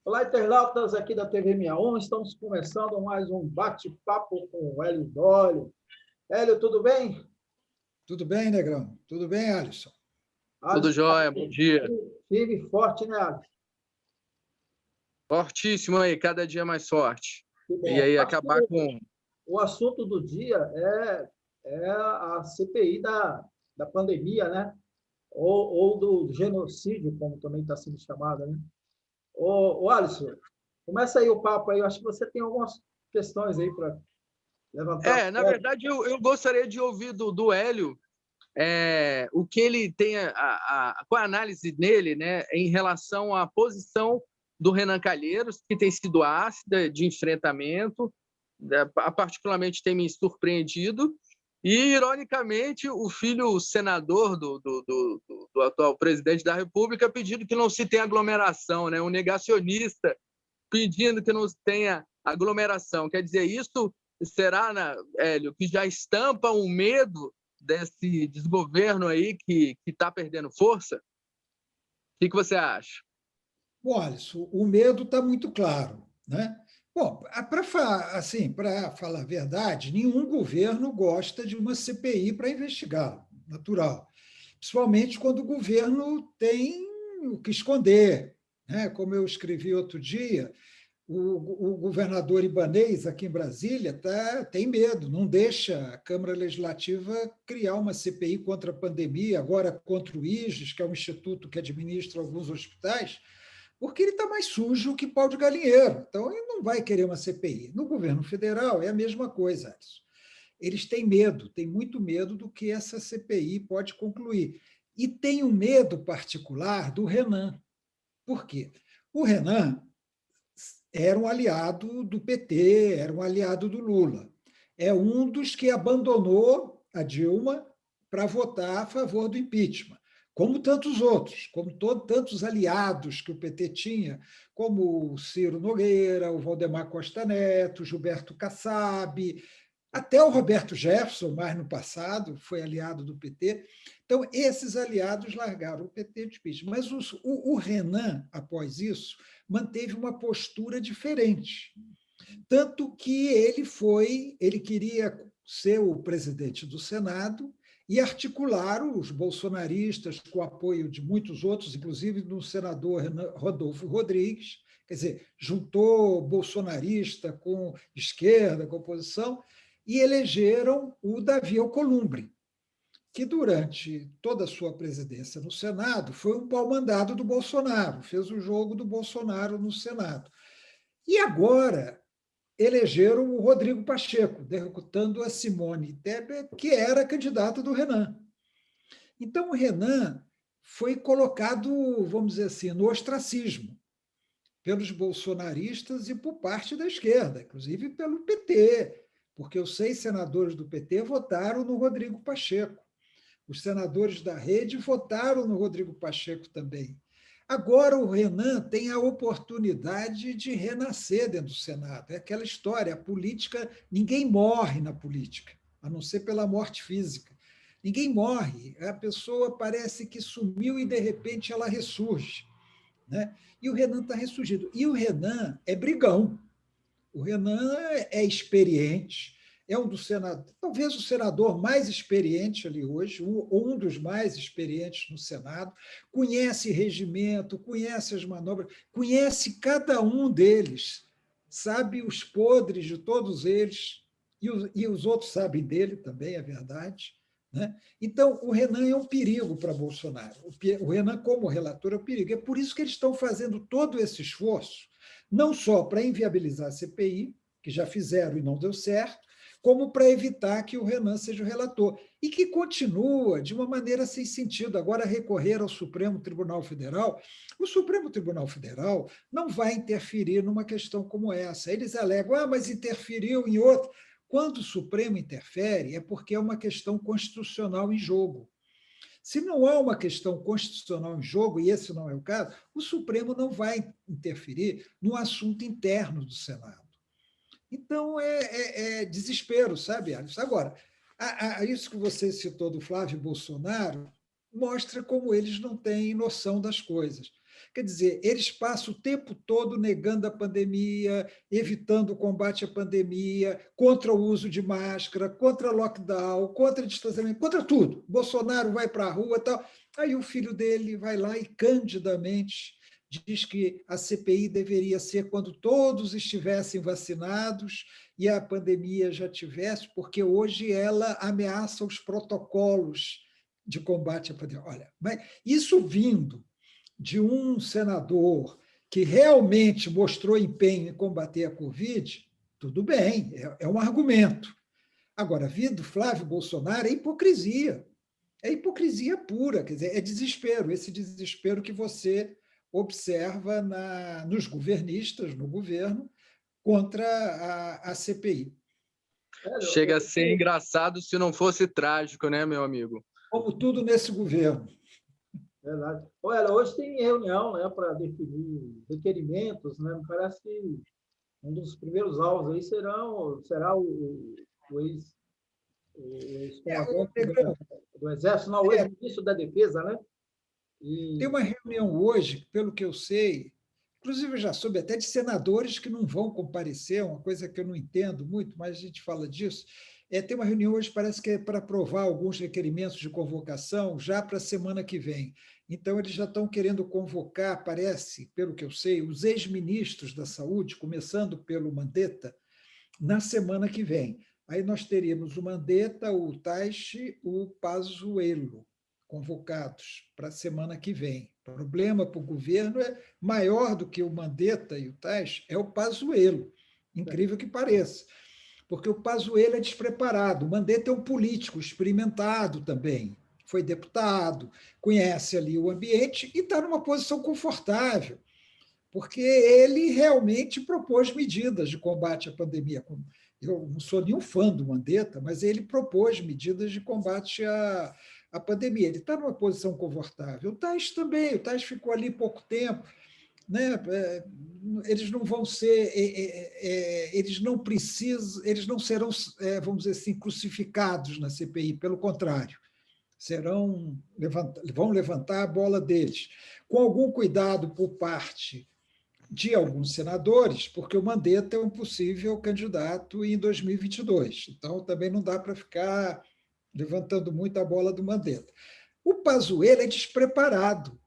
Olá, internautas aqui da TV 61, estamos começando mais um bate-papo com o Hélio Dolio. Hélio, tudo bem? Tudo bem, Negrão? Tudo bem, Alisson? Alisson, Tudo jóia, bom dia. firme e forte, né, Alisson? Fortíssimo aí, cada dia mais forte. Que bom. E aí acabar com... O assunto do dia é a CPI da pandemia, né? Ou do genocídio, como também está sendo chamado, né? Ô, Alisson, começa aí o papo aí. Eu acho que você tem algumas questões aí para levantar. Na verdade, eu gostaria de ouvir do Hélio o que ele tem, qual a análise dele, né, em relação à posição do Renan Calheiros, que tem sido ácida de enfrentamento, particularmente tem me surpreendido, e, ironicamente, o filho senador do atual presidente da República pedindo que não se tenha aglomeração, né? Um negacionista pedindo que não se tenha aglomeração. Quer dizer, isso será, Hélio, que já estampa um medo desse desgoverno aí que está perdendo força? O que você acha? Bom, Alisson, o medo está muito claro, né? Bom, para falar a verdade, nenhum governo gosta de uma CPI para investigar, natural. Principalmente quando o governo tem o que esconder, né? Como eu escrevi outro dia, o governador Ibanez, aqui em Brasília, tem medo, não deixa a Câmara Legislativa criar uma CPI contra a pandemia, agora contra o IGES, que é um instituto que administra alguns hospitais, porque ele está mais sujo que pau de galinheiro. Então, ele não vai querer uma CPI. No governo federal, é a mesma coisa, Alisson. Eles têm medo, têm muito medo do que essa CPI pode concluir. E tem um medo particular do Renan. Por quê? O Renan era um aliado do PT, era um aliado do Lula. É um dos que abandonou a Dilma para votar a favor do impeachment, como tantos outros, como tantos aliados que o PT tinha, como o Ciro Nogueira, o Valdemar Costa Neto, o Gilberto Kassab, até o Roberto Jefferson, mais no passado, foi aliado do PT. Então, esses aliados largaram o PT de impeachment. Mas o Renan, após isso, manteve uma postura diferente. Tanto que ele queria ser o presidente do Senado e articular os bolsonaristas com o apoio de muitos outros, inclusive do senador Rodolfo Rodrigues, quer dizer, juntou bolsonarista com esquerda, com oposição, e elegeram o Davi Alcolumbre, que durante toda a sua presidência no Senado foi um pau-mandado do Bolsonaro, fez o jogo do Bolsonaro no Senado. E agora elegeram o Rodrigo Pacheco, derrotando a Simone Tebet, que era candidata do Renan. Então, o Renan foi colocado, vamos dizer assim, no ostracismo pelos bolsonaristas e por parte da esquerda, inclusive pelo PT, porque os 6 senadores do PT votaram no Rodrigo Pacheco. Os senadores da Rede votaram no Rodrigo Pacheco também. Agora o Renan tem a oportunidade de renascer dentro do Senado. É aquela história, a política, ninguém morre na política, a não ser pela morte física. Ninguém morre, a pessoa parece que sumiu e, de repente, ela ressurge, né? E o Renan está ressurgindo. E o Renan é brigão. O Renan é experiente, é um dos senadores, talvez o senador mais experiente ali hoje, ou um dos mais experientes no Senado, conhece regimento, conhece as manobras, conhece cada um deles, sabe os podres de todos eles, e os outros sabem dele também, é verdade. Né? Então, o Renan é um perigo para Bolsonaro. O Renan, como relator, é um perigo. É por isso que eles estão fazendo todo esse esforço, não só para inviabilizar a CPI, que já fizeram e não deu certo, como para evitar que o Renan seja o relator. E que continua de uma maneira sem sentido. Agora, recorrer ao Supremo Tribunal Federal. O Supremo Tribunal Federal não vai interferir numa questão como essa. Eles alegam, mas interferiu em outra. Quando o Supremo interfere, é porque é uma questão constitucional em jogo. Se não há uma questão constitucional em jogo, e esse não é o caso, o Supremo não vai interferir no assunto interno do Senado. Então, é desespero, sabe, Alisson? Agora, isso que você citou do Flávio Bolsonaro mostra como eles não têm noção das coisas. Quer dizer, eles passam o tempo todo negando a pandemia, evitando o combate à pandemia, contra o uso de máscara, contra lockdown, contra distanciamento, contra tudo. Bolsonaro vai para a rua e tal. Aí o filho dele vai lá e candidamente diz que a CPI deveria ser quando todos estivessem vacinados e a pandemia já tivesse, porque hoje ela ameaça os protocolos de combate à pandemia. Olha, mas isso vindo de um senador que realmente mostrou empenho em combater a Covid, tudo bem, é um argumento. Agora, vindo Flávio Bolsonaro é hipocrisia. É hipocrisia pura, quer dizer, é desespero, esse desespero que você observa nos governistas, no governo, contra a CPI. Chega a ser engraçado se não fosse trágico, né, meu amigo? Como tudo nesse governo. Verdade. Olha, hoje tem reunião, né, para definir requerimentos, né? Me parece que um dos primeiros alvos aí será o ex-comandante do Exército, não, o ex-ministro da Defesa, né? Tem uma reunião hoje, pelo que eu sei, inclusive eu já soube até de senadores que não vão comparecer, uma coisa que eu não entendo muito, mas a gente fala disso. Tem uma reunião hoje, parece que é para aprovar alguns requerimentos de convocação já para a semana que vem. Então, eles já estão querendo convocar, parece, pelo que eu sei, os ex-ministros da Saúde, começando pelo Mandetta, na semana que vem. Aí nós teríamos o Mandetta, o Taixe, o Pazuello, convocados para a semana que vem. O problema para o governo é maior do que o Mandetta e o Taixe, é o Pazuello, incrível que pareça, porque o Pazuello é despreparado, o Mandetta é um político experimentado também, foi deputado, conhece ali o ambiente e está numa posição confortável, porque ele realmente propôs medidas de combate à pandemia. Eu não sou nenhum fã do Mandetta, mas ele propôs medidas de combate à pandemia. Ele está numa posição confortável. O Tais também, o Tais ficou ali pouco tempo. Né? Eles não vão ser, eles não precisam, eles não serão, vamos dizer assim, crucificados na CPI, pelo contrário, vão levantar a bola deles, com algum cuidado por parte de alguns senadores, porque o Mandetta é um possível candidato em 2022. Então, também não dá para ficar levantando muito a bola do Mandetta. O Pazuello é despreparado,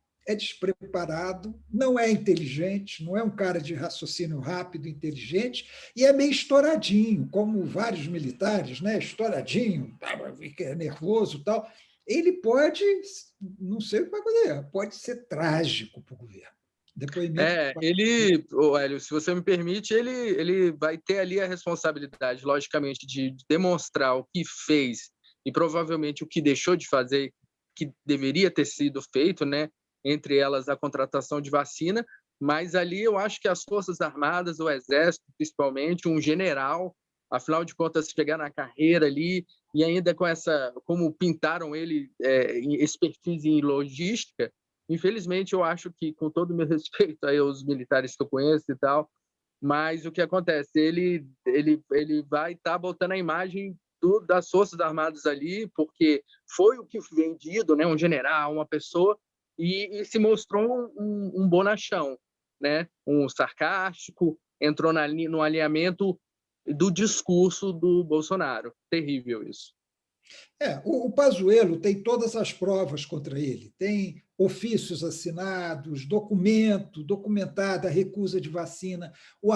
não é inteligente, não é um cara de raciocínio rápido, inteligente, e é meio estouradinho, como vários militares, né? Estouradinho, fica nervoso e tal. Ele pode, não sei o que vai acontecer, pode ser trágico para o governo. Ele, Hélio, se você me permite, ele vai ter ali a responsabilidade, logicamente, de demonstrar o que fez e provavelmente o que deixou de fazer, que deveria ter sido feito, né? Entre elas a contratação de vacina, mas ali eu acho que as Forças Armadas, o Exército, principalmente, um general, afinal de contas, chegar na carreira ali e ainda com como pintaram ele, expertise em logística. Infelizmente, eu acho que, com todo o meu respeito aí aos militares que eu conheço e tal, mas o que acontece? Ele vai estar botando a imagem das Forças Armadas ali, porque foi o que vendido, né? Um general, uma pessoa, e se mostrou um bonachão, né? Um sarcástico, entrou no alinhamento do discurso do Bolsonaro. Terrível isso. O Pazuello tem todas as provas contra ele, tem ofícios assinados, documentada a recusa de vacina, ou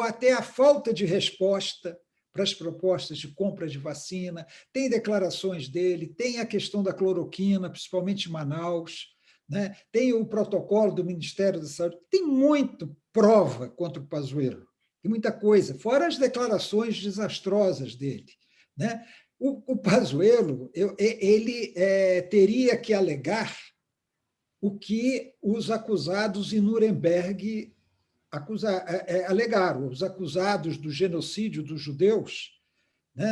até a falta de resposta para as propostas de compra de vacina, tem declarações dele, tem a questão da cloroquina, principalmente em Manaus, né? Tem o protocolo do Ministério da Saúde, tem muita prova contra o Pazuello, tem muita coisa, fora as declarações desastrosas dele, né? O Pazuello, ele teria que alegar o que os acusados em Nuremberg alegaram. Os acusados do genocídio dos judeus, né,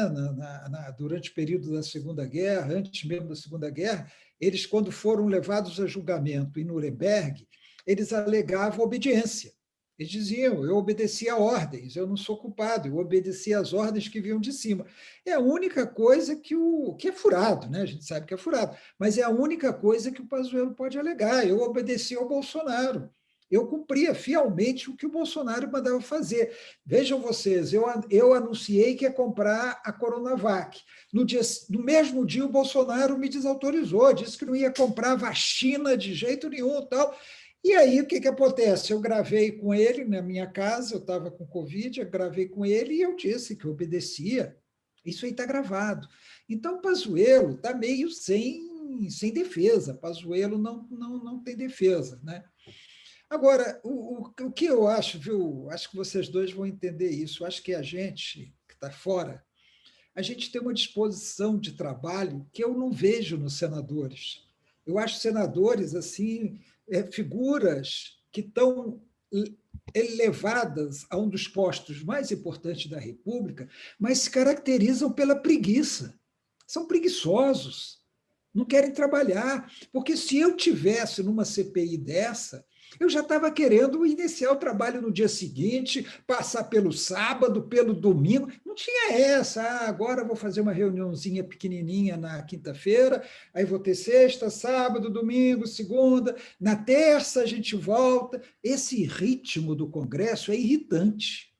durante o período da Segunda Guerra, antes mesmo da Segunda Guerra, eles, quando foram levados a julgamento em Nuremberg, eles alegavam obediência. Eles diziam, eu obedeci a ordens, eu não sou culpado, eu obedeci às ordens que vinham de cima. É a única coisa que é furado, né? A gente sabe que é furado, mas é a única coisa que o Pazuello pode alegar. Eu obedeci ao Bolsonaro. eu cumpria fielmente o que o Bolsonaro mandava fazer. Vejam vocês, eu anunciei que ia comprar a Coronavac. No mesmo dia, o Bolsonaro me desautorizou, disse que não ia comprar vacina de jeito nenhum, tal. E aí, o que acontece? Eu gravei com ele na minha casa, eu estava com Covid, eu gravei com ele e eu disse que eu obedecia. Isso aí está gravado. Então, Pazuello está meio sem defesa. Pazuello não tem defesa, né? Agora, o que eu acho, viu? Acho que vocês dois vão entender isso. Acho que a gente que está fora, a gente tem uma disposição de trabalho que eu não vejo nos senadores. Eu acho senadores assim figuras que estão elevadas a um dos postos mais importantes da República, mas se caracterizam pela preguiça. São preguiçosos, não querem trabalhar. Porque se eu tivesse numa CPI dessa, eu já estava querendo iniciar o trabalho no dia seguinte, passar pelo sábado, pelo domingo. Não tinha essa. Agora vou fazer uma reuniãozinha pequenininha na quinta-feira, aí vou ter sexta, sábado, domingo, segunda. Na terça a gente volta. Esse ritmo do Congresso é irritante.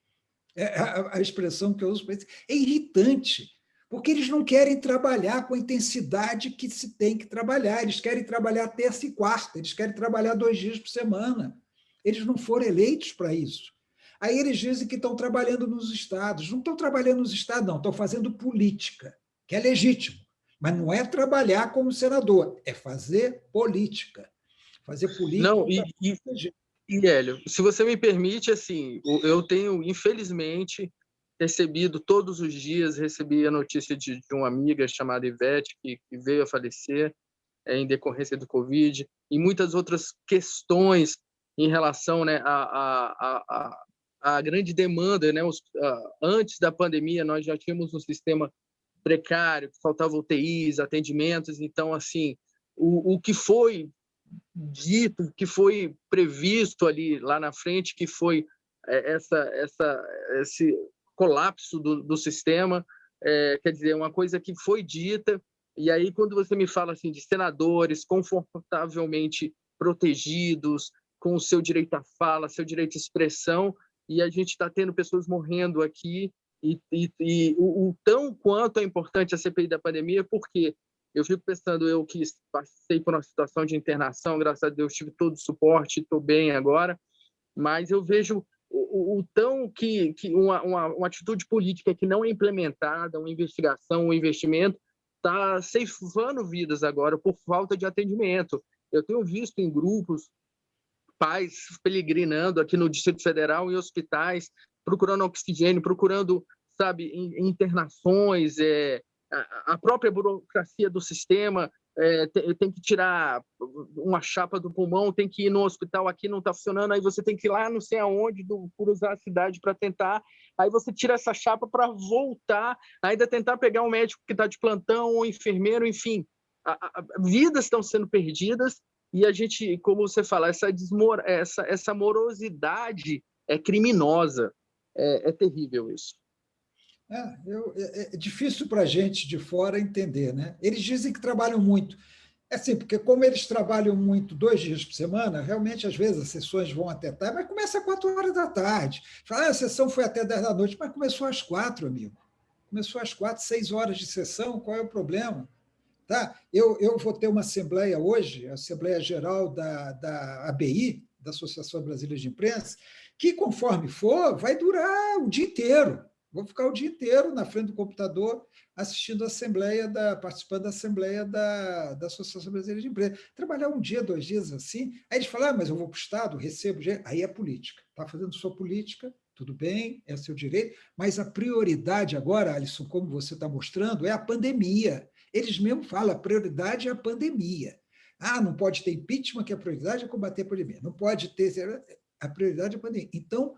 A expressão que eu uso é irritante, porque eles não querem trabalhar com a intensidade que se tem que trabalhar, eles querem trabalhar terça e quarta, eles querem trabalhar 2 dias por semana. Eles não foram eleitos para isso. Aí eles dizem que estão trabalhando nos estados. Não estão trabalhando nos estados, não, estão fazendo política, que é legítimo, mas não é trabalhar como senador, é fazer política. Fazer política. Não, e Hélio, se você me permite, assim, eu tenho, infelizmente, recebido todos os dias, recebi a notícia de uma amiga chamada Ivete, que veio a falecer em decorrência do Covid, e muitas outras questões em relação, né, à grande demanda. Né, antes da pandemia, nós já tínhamos um sistema precário, que faltava UTIs, atendimentos. Então, assim, o que foi dito, que foi previsto ali lá na frente, que foi esse colapso do sistema, quer dizer, uma coisa que foi dita. E aí, quando você me fala assim de senadores confortavelmente protegidos, com o seu direito à fala, seu direito à expressão, e a gente está tendo pessoas morrendo aqui, e o tão quanto é importante a CPI da pandemia, porque eu fico pensando, eu que passei por uma situação de internação, graças a Deus tive todo o suporte, estou bem agora, mas eu vejo o tão que uma atitude política que não é implementada, uma investigação, um investimento, está ceifando vidas agora por falta de atendimento. Eu tenho visto em grupos pais peregrinando aqui no Distrito Federal, em hospitais, procurando oxigênio, procurando, sabe, internações, a própria burocracia do sistema, tem que tirar uma chapa do pulmão, tem que ir no hospital, aqui não está funcionando, aí você tem que ir lá não sei aonde, cruzar a cidade para tentar, aí você tira essa chapa para voltar, ainda tentar pegar um médico que está de plantão, ou enfermeiro, enfim. Vidas estão sendo perdidas, e a gente, como você fala, essa morosidade é criminosa, é terrível isso. É difícil para a gente de fora entender, né? Eles dizem que trabalham muito. É assim, porque como eles trabalham muito 2 dias por semana, realmente, às vezes, as sessões vão até tarde, mas começa às 4 horas da tarde. Fala, a sessão foi até 10 da noite, mas começou às 4, amigo. Começou às 4, 6 horas de sessão, qual é o problema? Tá? Eu vou ter uma assembleia hoje, a Assembleia Geral da ABI, da Associação Brasileira de Imprensa, que, conforme for, vai durar o dia inteiro. Vou ficar o dia inteiro na frente do computador assistindo a assembleia, participando da assembleia da Associação Brasileira de Imprensa. Trabalhar 1 dia, 2 dias assim, aí eles falam, mas eu vou para o Estado, recebo, aí é política. Está fazendo sua política, tudo bem, é seu direito, mas a prioridade agora, Alisson, como você está mostrando, é a pandemia. Eles mesmo falam, a prioridade é a pandemia. Não pode ter impeachment, que a prioridade é combater a pandemia. Não pode ter... A prioridade é a pandemia. Então,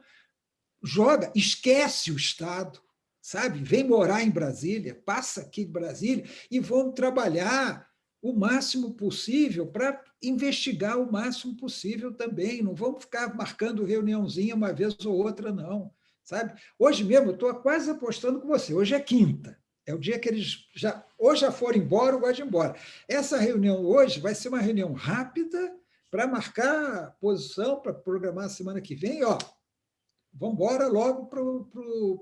esquece o Estado, sabe? Vem morar em Brasília, passa aqui de Brasília e vão trabalhar o máximo possível para investigar o máximo possível também. Não vamos ficar marcando reuniãozinha uma vez ou outra, não, sabe? Hoje mesmo, eu estou quase apostando com você. Hoje é quinta. É o dia que eles já foram embora ou vão embora. Essa reunião hoje vai ser uma reunião rápida, para marcar posição, para programar a semana que vem, ó, vamos embora logo para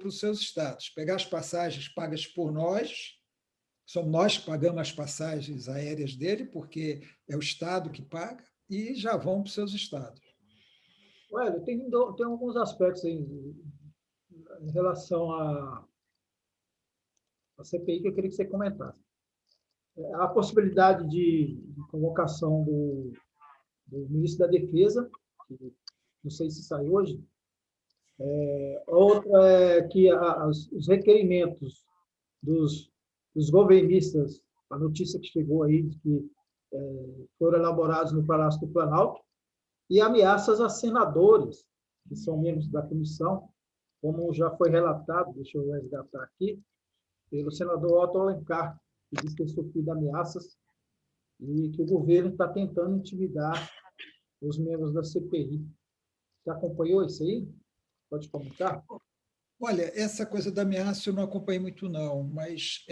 os seus estados, pegar as passagens pagas por nós, somos nós que pagamos as passagens aéreas dele, porque é o Estado que paga, e já vão para os seus estados. Olha, tem alguns aspectos aí em relação à CPI que eu queria que você comentasse. A possibilidade de convocação do ministro da Defesa, que não sei se sai hoje. Outra é que os requerimentos dos governistas, a notícia que chegou aí, de que foram elaborados no Palácio do Planalto, e ameaças a senadores, que são membros da comissão, como já foi relatado, deixa eu resgatar aqui, pelo senador Otto Alencar, que diz ter sofrido ameaças e que o governo está tentando intimidar os membros da CPI. Você acompanhou isso aí? Pode comentar? Olha, essa coisa da ameaça eu não acompanhei muito, não, mas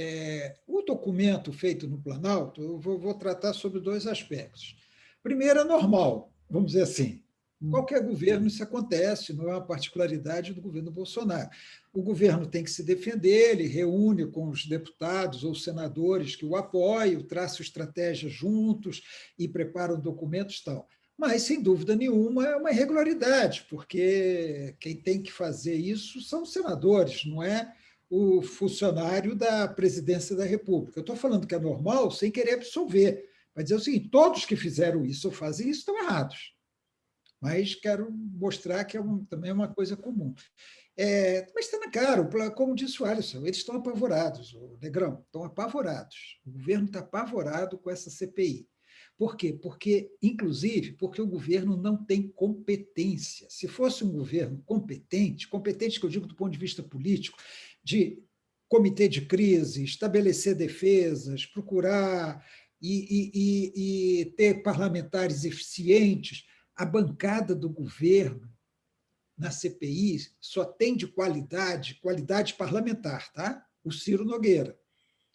o documento feito no Planalto, eu vou tratar sobre dois aspectos. Primeiro, é normal, vamos dizer assim. Qualquer governo isso acontece, não é uma particularidade do governo Bolsonaro. O governo tem que se defender, ele reúne com os deputados ou senadores que o apoiam, traçam estratégias juntos e preparam documentos e tal. Mas, sem dúvida nenhuma, é uma irregularidade, porque quem tem que fazer isso são os senadores, não é o funcionário da presidência da República. Eu estou falando que é normal sem querer absolver. Vai dizer o seguinte, todos que fizeram isso ou fazem isso estão errados. Mas quero mostrar que também é uma coisa comum. Mas está na cara, como disse o Alisson, eles estão apavorados, o Negrão, estão apavorados. O governo está apavorado com essa CPI. Por quê? Inclusive, porque o governo não tem competência. Se fosse um governo competente que eu digo do ponto de vista político, de comitê de crise, estabelecer defesas, procurar e ter parlamentares eficientes, a bancada do governo na CPI só tem de qualidade parlamentar, tá? O Ciro Nogueira.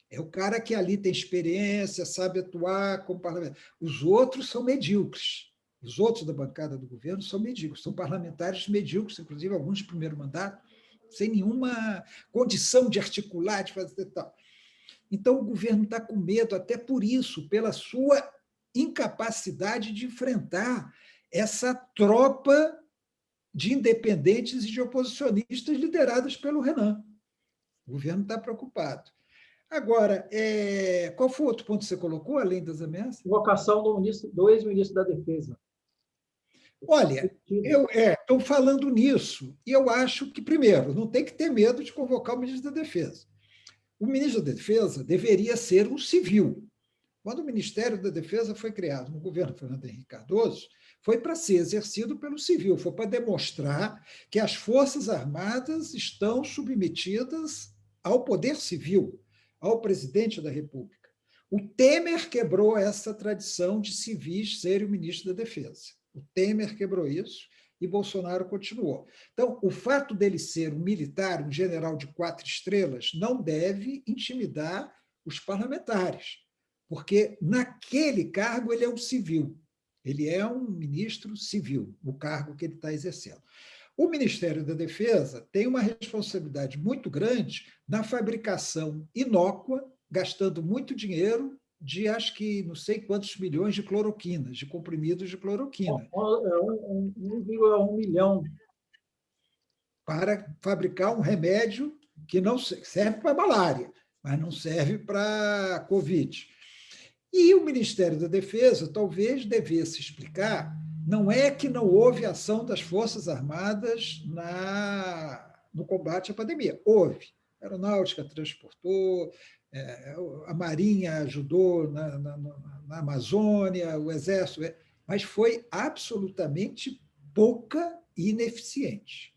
É o cara que ali tem experiência, sabe atuar como parlamentar. Os outros são medíocres. Os outros da bancada do governo são medíocres, são parlamentares medíocres, inclusive alguns de primeiro mandato, sem nenhuma condição de articular, de fazer tal. Então, o governo está com medo, até por isso, pela sua incapacidade de enfrentar essa tropa de independentes e de oposicionistas lideradas pelo Renan. O governo está preocupado. Agora, qual foi o outro ponto que você colocou, além das ameaças? Convocação do ex-ministro da Defesa. Olha, eu estou falando nisso, e eu acho que, primeiro, não tem que ter medo de convocar o ministro da Defesa. O ministro da Defesa deveria ser um civil. Quando o Ministério da Defesa foi criado no governo Fernando Henrique Cardoso, foi para ser exercido pelo civil, foi para demonstrar que as Forças Armadas estão submetidas ao poder civil, ao presidente da República. O Temer quebrou essa tradição de civis serem o ministro da Defesa. O Temer quebrou isso e Bolsonaro continuou. Então, o fato dele ser um militar, um general de 4 estrelas, não deve intimidar os parlamentares, porque naquele cargo ele é um civil. Ele é um ministro civil, o cargo que ele está exercendo. O Ministério da Defesa tem uma responsabilidade muito grande na fabricação inócua, gastando muito dinheiro de, acho que, não sei quantos milhões de cloroquinas, de comprimidos de cloroquina. 1,1 milhão. Para fabricar um remédio que não serve para malária, mas não serve para Covid. E o Ministério da Defesa talvez devesse explicar, não é que não houve ação das Forças Armadas no combate à pandemia. Houve. A Aeronáutica transportou, a Marinha ajudou na Amazônia, o Exército, mas foi absolutamente pouca e ineficiente.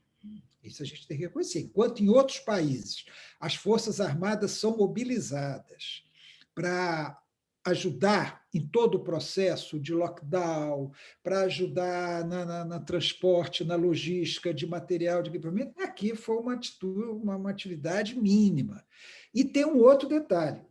Isso a gente tem que reconhecer. Enquanto em outros países as Forças Armadas são mobilizadas para ajudar em todo o processo de lockdown, para ajudar na transporte, na logística de material, de equipamento, aqui foi uma atividade mínima. E tem um outro detalhe: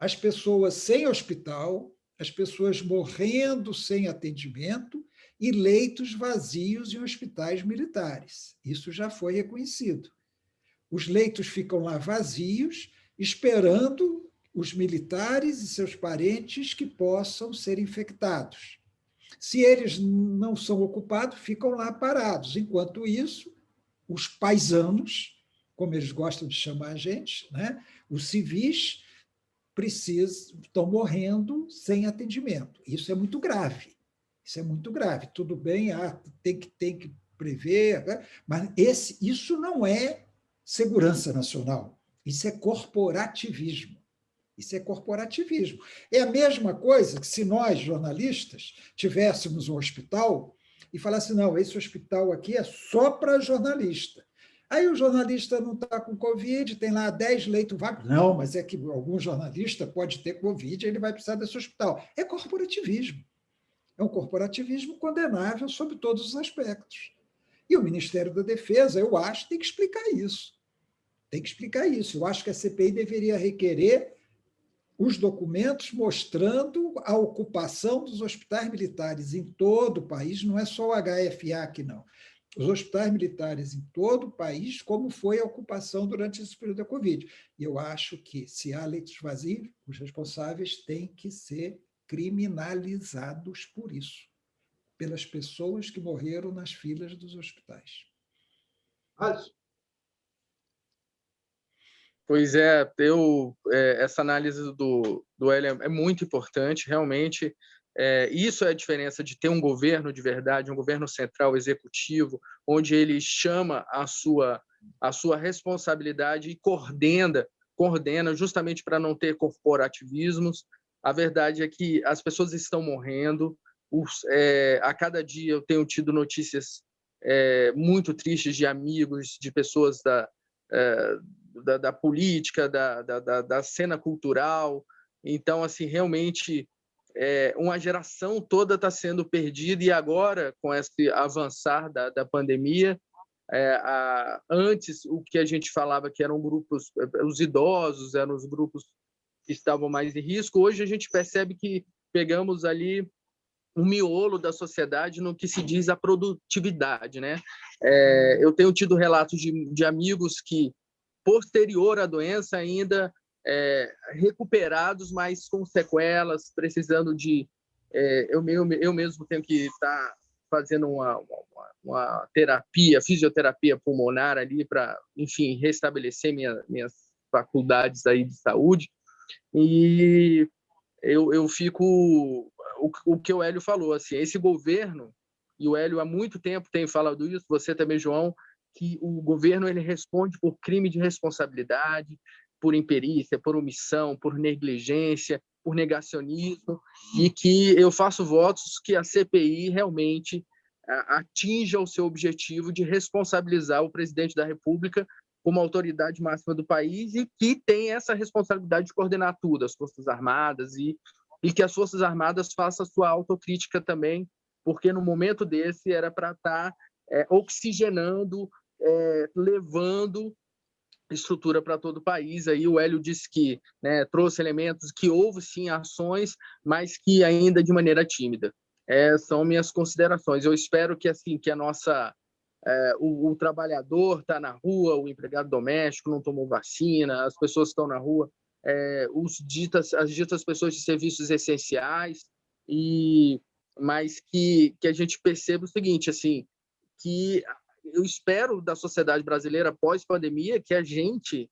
as pessoas sem hospital, as pessoas morrendo sem atendimento e leitos vazios em hospitais militares. Isso já foi reconhecido. Os leitos ficam lá vazios, esperando os militares e seus parentes que possam ser infectados. Se eles não são ocupados, ficam lá parados. Enquanto isso, os paisanos, como eles gostam de chamar a gente, né? Os civis estão morrendo sem atendimento. Isso é muito grave. Isso é muito grave. Tudo bem, tem que prever, né? Mas isso não é segurança nacional. Isso é corporativismo. Isso é corporativismo. É a mesma coisa que se nós, jornalistas, tivéssemos um hospital e falasse, não, esse hospital aqui é só para jornalista. Aí o jornalista não está com Covid, tem lá 10 leitos vagos. Não, mas é que algum jornalista pode ter Covid e ele vai precisar desse hospital. É corporativismo. É um corporativismo condenável sob todos os aspectos. E o Ministério da Defesa, eu acho, tem que explicar isso. Tem que explicar isso. Eu acho que a CPI deveria requerer os documentos mostrando a ocupação dos hospitais militares em todo o país, não é só o HFA aqui, não. Os hospitais militares em todo o país, como foi a ocupação durante esse período da Covid. E eu acho que, se há leitos vazios, os responsáveis têm que ser criminalizados por isso, pelas pessoas que morreram nas filas dos hospitais. Alisson, Pois é, essa análise do Hélio é muito importante, realmente. Isso é a diferença de ter um governo de verdade, um governo central executivo, onde ele chama a sua responsabilidade e coordena justamente para não ter corporativismos. A verdade é que as pessoas estão morrendo. A cada dia eu tenho tido notícias muito tristes de amigos, de pessoas da política, da cena cultural. Então, assim, realmente, uma geração toda está sendo perdida, e agora, com esse avançar da pandemia, antes, o que a gente falava que eram grupos, os idosos eram os grupos que estavam mais em risco, hoje a gente percebe que pegamos ali o miolo da sociedade no que se diz a produtividade, né? Eu tenho tido relatos de amigos que, posterior à doença, ainda recuperados, mas com sequelas, precisando de... eu mesmo tenho que estar fazendo uma terapia, fisioterapia pulmonar ali para, enfim, restabelecer minhas faculdades aí de saúde. E eu fico... O que o Hélio falou, assim, esse governo, e o Hélio há muito tempo tem falado isso, você também, João, que o governo ele responde por crime de responsabilidade, por imperícia, por omissão, por negligência, por negacionismo, e que eu faço votos que a CPI realmente atinja o seu objetivo de responsabilizar o presidente da República como autoridade máxima do país, e que tem essa responsabilidade de coordenar tudo, as Forças Armadas, e que as Forças Armadas façam a sua autocrítica também, porque no momento desse era para estar oxigenando, levando estrutura para todo o país. Aí o Hélio disse que, né, trouxe elementos que houve sim ações, mas que ainda de maneira tímida. São minhas considerações. Eu espero que assim que a nossa o trabalhador está na rua, o empregado doméstico não tomou vacina, as pessoas estão na rua, as ditas pessoas de serviços essenciais, mas que a gente perceba o seguinte, assim, que eu espero da sociedade brasileira pós-pandemia que a gente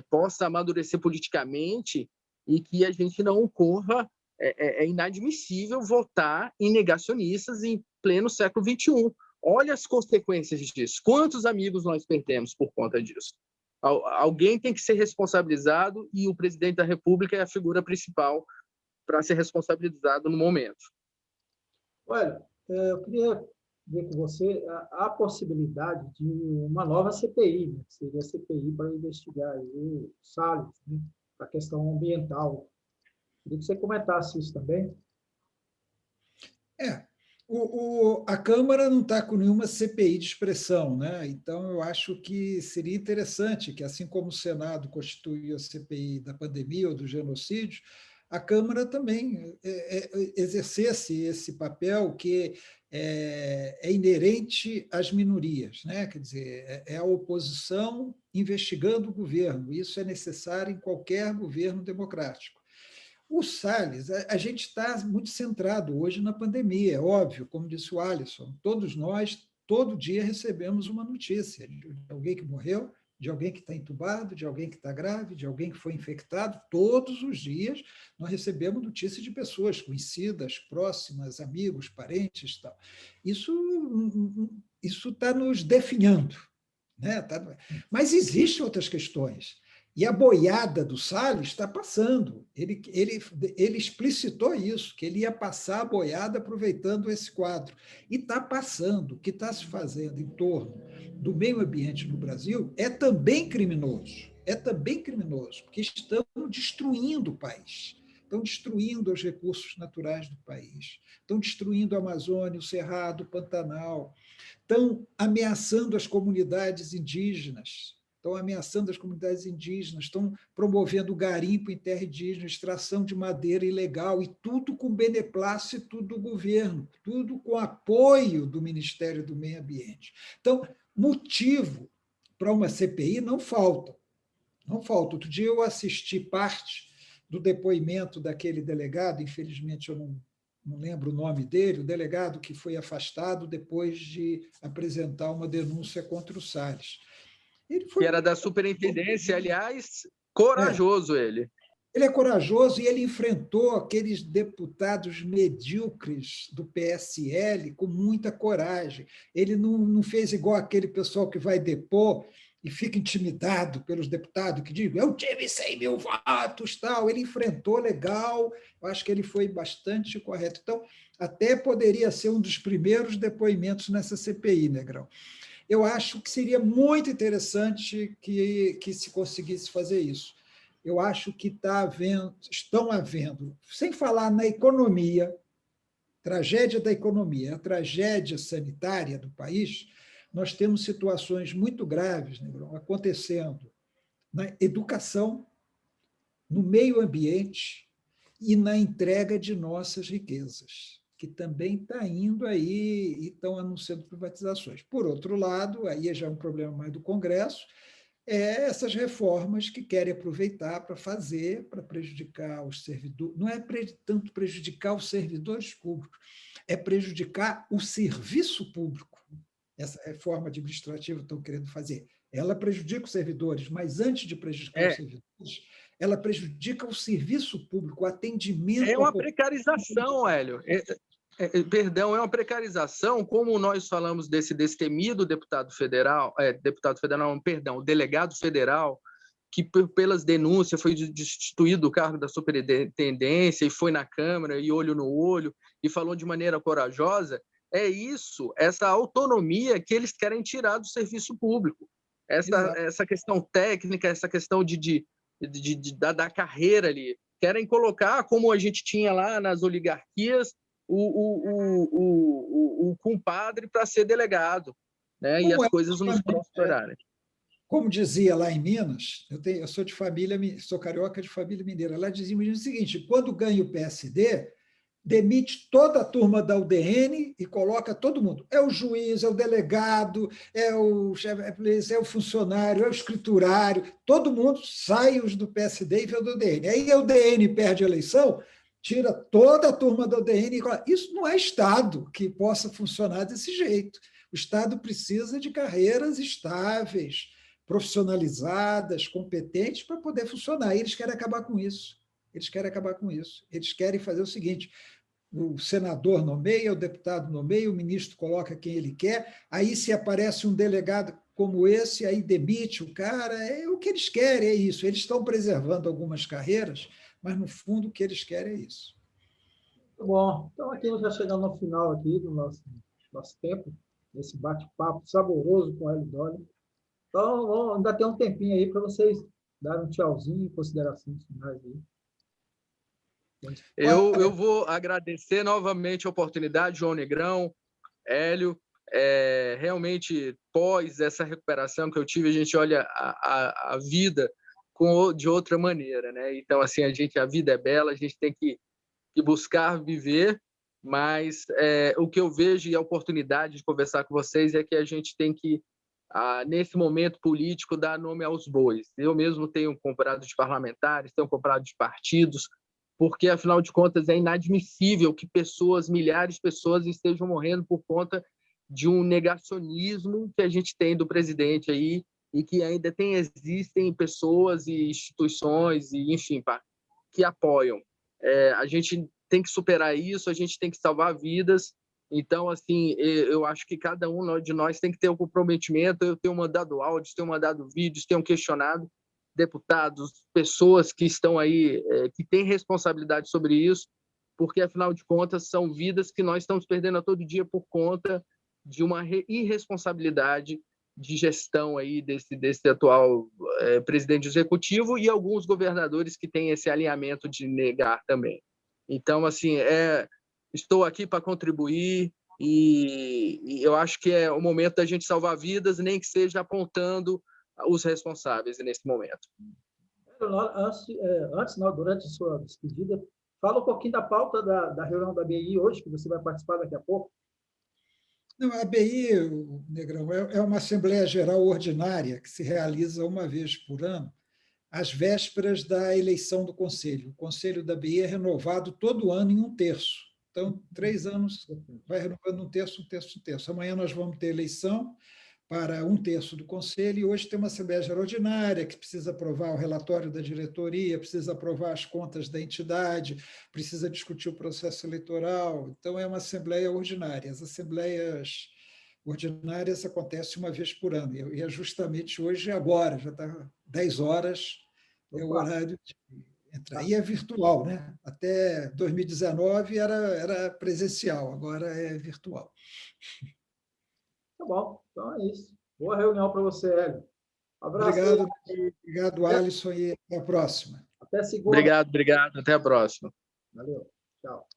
possa amadurecer politicamente e que a gente não corra. É inadmissível votar em negacionistas em pleno século XXI. Olha as consequências disso. Quantos amigos nós perdemos por conta disso? Alguém tem que ser responsabilizado, e o presidente da República é a figura principal para ser responsabilizado no momento. Olha, eu queria ver com você a possibilidade de uma nova CPI, né? Que seria a CPI para investigar o Salles, né? A questão ambiental. Queria que você comentasse isso também. A Câmara não está com nenhuma CPI de expressão, né? Então, eu acho que seria interessante que, assim como o Senado constituiu a CPI da pandemia ou do genocídio, a Câmara também exercesse esse papel que é inerente às minorias, né? Quer dizer, é a oposição investigando o governo. Isso é necessário em qualquer governo democrático. O Salles, a gente está muito centrado hoje na pandemia, é óbvio, como disse o Alisson, todos nós, todo dia, recebemos uma notícia de alguém que morreu, de alguém que está entubado, de alguém que está grave, de alguém que foi infectado. Todos os dias nós recebemos notícias de pessoas conhecidas, próximas, amigos, parentes. Tal. Isso está nos definhando. Né? Mas existem outras questões. E a boiada do Salles está passando. Ele explicitou isso, que ele ia passar a boiada aproveitando esse quadro. E está passando. O que está se fazendo em torno do meio ambiente no Brasil é também criminoso. É também criminoso, porque estão destruindo o país. Estão destruindo os recursos naturais do país. Estão destruindo a Amazônia, o Cerrado, o Pantanal. Estão ameaçando as comunidades indígenas. Estão ameaçando as comunidades indígenas, estão promovendo garimpo em terra indígena, extração de madeira ilegal, e tudo com beneplácito do governo, tudo com apoio do Ministério do Meio Ambiente. Então, motivo para uma CPI não falta. Não falta. Outro dia eu assisti parte do depoimento daquele delegado, infelizmente eu não lembro o nome dele, o delegado que foi afastado depois de apresentar uma denúncia contra o Salles. Que era da superintendência, aliás, corajoso ele. Ele é corajoso e ele enfrentou aqueles deputados medíocres do PSL com muita coragem. Ele não fez igual aquele pessoal que vai depor e fica intimidado pelos deputados que dizem eu tive 100 mil votos, tal. Ele enfrentou legal, eu acho que ele foi bastante correto. Então, até poderia ser um dos primeiros depoimentos nessa CPI, Negrão. Eu acho que seria muito interessante que se conseguisse fazer isso. Eu acho que estão havendo, sem falar na economia, tragédia da economia, a tragédia sanitária do país, nós temos situações muito graves, Negrão, acontecendo na educação, no meio ambiente e na entrega de nossas riquezas, que também está indo aí e estão anunciando privatizações. Por outro lado, aí já é um problema mais do Congresso, essas reformas que querem aproveitar para fazer, para prejudicar os servidores. Não é tanto prejudicar os servidores públicos, é prejudicar o serviço público. Essa reforma administrativa que estão querendo fazer. Ela prejudica os servidores, mas antes de prejudicar os servidores, ela prejudica o serviço público, o atendimento. É uma precarização, Hélio. Perdão, é uma precarização, como nós falamos desse destemido deputado federal, o delegado federal, que pelas denúncias foi destituído do cargo da superintendência e foi na Câmara e olho no olho e falou de maneira corajosa. É isso, essa autonomia que eles querem tirar do serviço público. Essa questão técnica, essa questão da carreira ali. Querem colocar, como a gente tinha lá nas oligarquias, o compadre para ser delegado, né? E as coisas nos prosperarem. Como dizia lá em Minas, eu sou de família, sou carioca de família mineira, lá dizia o seguinte: quando ganha o PSD, demite toda a turma da UDN e coloca todo mundo. É o juiz, é o delegado, é o chefe de polícia, é o funcionário, é o escriturário, todo mundo sai os do PSD e vem do UDN. Aí a UDN perde a eleição, tira toda a turma da UDN e coloca. Isso não é Estado que possa funcionar desse jeito. O Estado precisa de carreiras estáveis, profissionalizadas, competentes para poder funcionar. E eles querem acabar com isso. Eles querem acabar com isso. Eles querem fazer o seguinte: o senador nomeia, o deputado nomeia, o ministro coloca quem ele quer, aí se aparece um delegado como esse, aí demite o cara. O que eles querem é isso. Eles estão preservando algumas carreiras, mas, no fundo, o que eles querem é isso. Muito bom. Então, aqui nós já chegamos no final aqui do nosso tempo, nesse bate-papo saboroso com o Hélio Dolly. Então, ainda tem um tempinho aí para vocês darem um tchauzinho, considerações finais aí. Eu vou agradecer novamente a oportunidade, João Negrão, Hélio. Realmente, pós essa recuperação que eu tive, a gente olha a vida de outra maneira, né? Então, assim, a vida é bela, a gente tem que buscar viver, mas o que eu vejo e a oportunidade de conversar com vocês é que a gente tem que, nesse momento político, dar nome aos bois. Eu mesmo tenho comprado de parlamentares, tenho comprado de partidos, porque, afinal de contas, é inadmissível que milhares de pessoas estejam morrendo por conta de um negacionismo que a gente tem do presidente aí, e que ainda existem pessoas e instituições, e enfim, que apoiam. A gente tem que superar isso, a gente tem que salvar vidas. Então, assim, eu acho que cada um de nós tem que ter um comprometimento. Eu tenho mandado áudios, tenho mandado vídeos, tenho questionado deputados, pessoas que estão aí, que têm responsabilidade sobre isso, porque, afinal de contas, são vidas que nós estamos perdendo a todo dia por conta de uma irresponsabilidade de gestão aí desse atual presidente executivo e alguns governadores que têm esse alinhamento de negar também. Então, assim, estou aqui para contribuir e eu acho que é o momento da gente salvar vidas, nem que seja apontando os responsáveis nesse momento. Durante a sua despedida, fala um pouquinho da pauta da reunião da BI hoje, que você vai participar daqui a pouco. Não, a BI, Negrão, é uma Assembleia Geral Ordinária que se realiza uma vez por ano, às vésperas da eleição do Conselho. O Conselho da BI é renovado todo ano em um terço. Então, 3 anos, vai renovando um terço, um terço, um terço. Amanhã nós vamos ter eleição para um terço do Conselho, e hoje tem uma Assembleia Geral Ordinária que precisa aprovar o relatório da diretoria, precisa aprovar as contas da entidade, precisa discutir o processo eleitoral. Então, é uma Assembleia Ordinária. As Assembleias Ordinárias acontecem uma vez por ano, e é justamente hoje e agora, já está 10 horas, é o horário de entrar. E é virtual, né? Até 2019 era presencial, agora é virtual. Tá bom, então é isso. Boa reunião para você, Hélio. Abraço. Obrigado, Alisson, e até a próxima. Até segunda. Obrigado. Até a próxima. Valeu. Tchau.